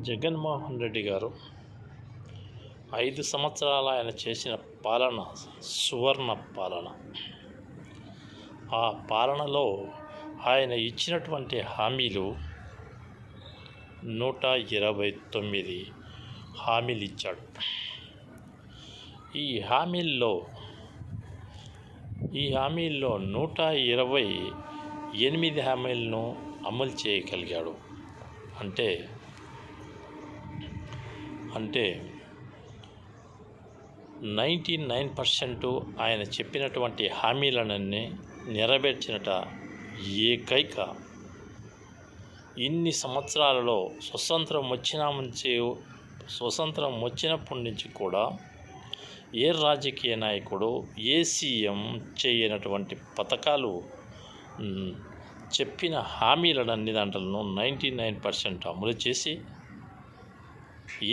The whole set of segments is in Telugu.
జగన్మోహన్ రెడ్డి గారు 5 సంవత్సరాలు ఆయన చేసిన పాలన సువర్ణ పాలన. ఆ పాలనలో ఆయన ఇచ్చినటువంటి హామీలు 129 హామీలు ఇచ్చాడు. ఈ హామీల్లో 128 హామీలను అమలు చేయగలిగాడు. అంటే 99% ఆయన చెప్పినటువంటి హామీలనన్నీ నెరవేర్చినట ఏకైక. ఇన్ని సంవత్సరాలలో స్వతంత్రం వచ్చినప్పటి నుంచి కూడా ఏ రాజకీయ నాయకుడు, ఏ సీఎం చేయనటువంటి పథకాలు, చెప్పిన హామీలన్నీ దాంట్లో 99% అమలు చేసి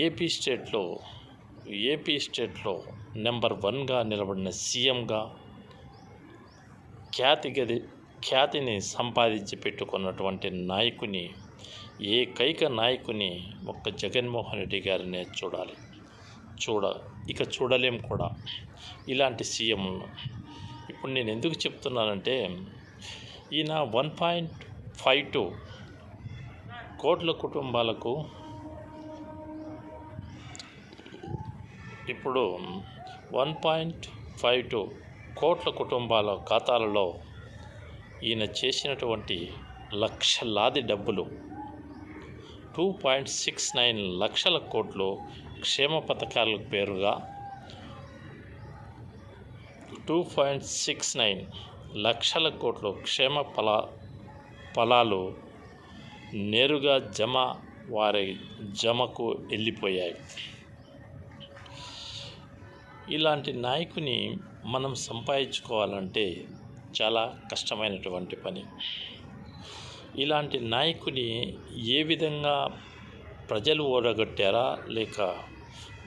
ఏపీ స్టేట్లో నెంబర్ 1గా నిలబడిన సీఎంగా ఖ్యాతిని సంపాదించి పెట్టుకున్నటువంటి ఏకైక నాయకుని ఒక్క జగన్మోహన్ రెడ్డి గారినే చూడలేం కూడా ఇలాంటి సీఎంను. ఇప్పుడు నేను ఎందుకు చెప్తున్నానంటే, ఈయన 1.52 కోట్ల కుటుంబాలకు ఇప్పుడు 1.52 కోట్ల కుటుంబాల ఖాతాలలో ఈయన చేసినటువంటి లక్షలాది డబ్బులు 2.69 లక్షల కోట్లు క్షేమ పథకాల పేరుగా 2.69 లక్షల కోట్లు క్షేమ ఫలాలు నేరుగా వారి జమకు వెళ్ళిపోయాయి. ఇలాంటి నాయకుని మనం సంపాదించుకోవాలంటే చాలా కష్టమైనటువంటి పని. ఇలాంటి నాయకుని ఏ విధంగా ప్రజలు ఓడగొట్టారా, లేక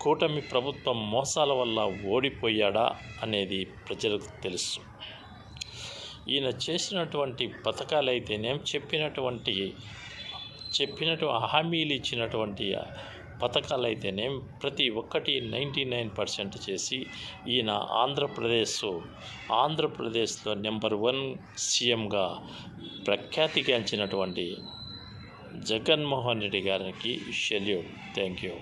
కూటమి ప్రభుత్వం మోసాల వల్ల ఓడిపోయాడా అనేది ప్రజలకు తెలుసు. ఈయన చేసినటువంటి పథకాలైతేనేం, చెప్పినటువంటి హామీలు ఇచ్చినటువంటి పథకాలైతేనేం ప్రతి ఒక్కటి 99% చేసి ఈయన ఆంధ్రప్రదేశ్లో నెంబర్ 1 సీఎంగా ప్రఖ్యాతిగాంచినటువంటి జగన్మోహన్ రెడ్డి గారికి సెల్యూట్. Thank you.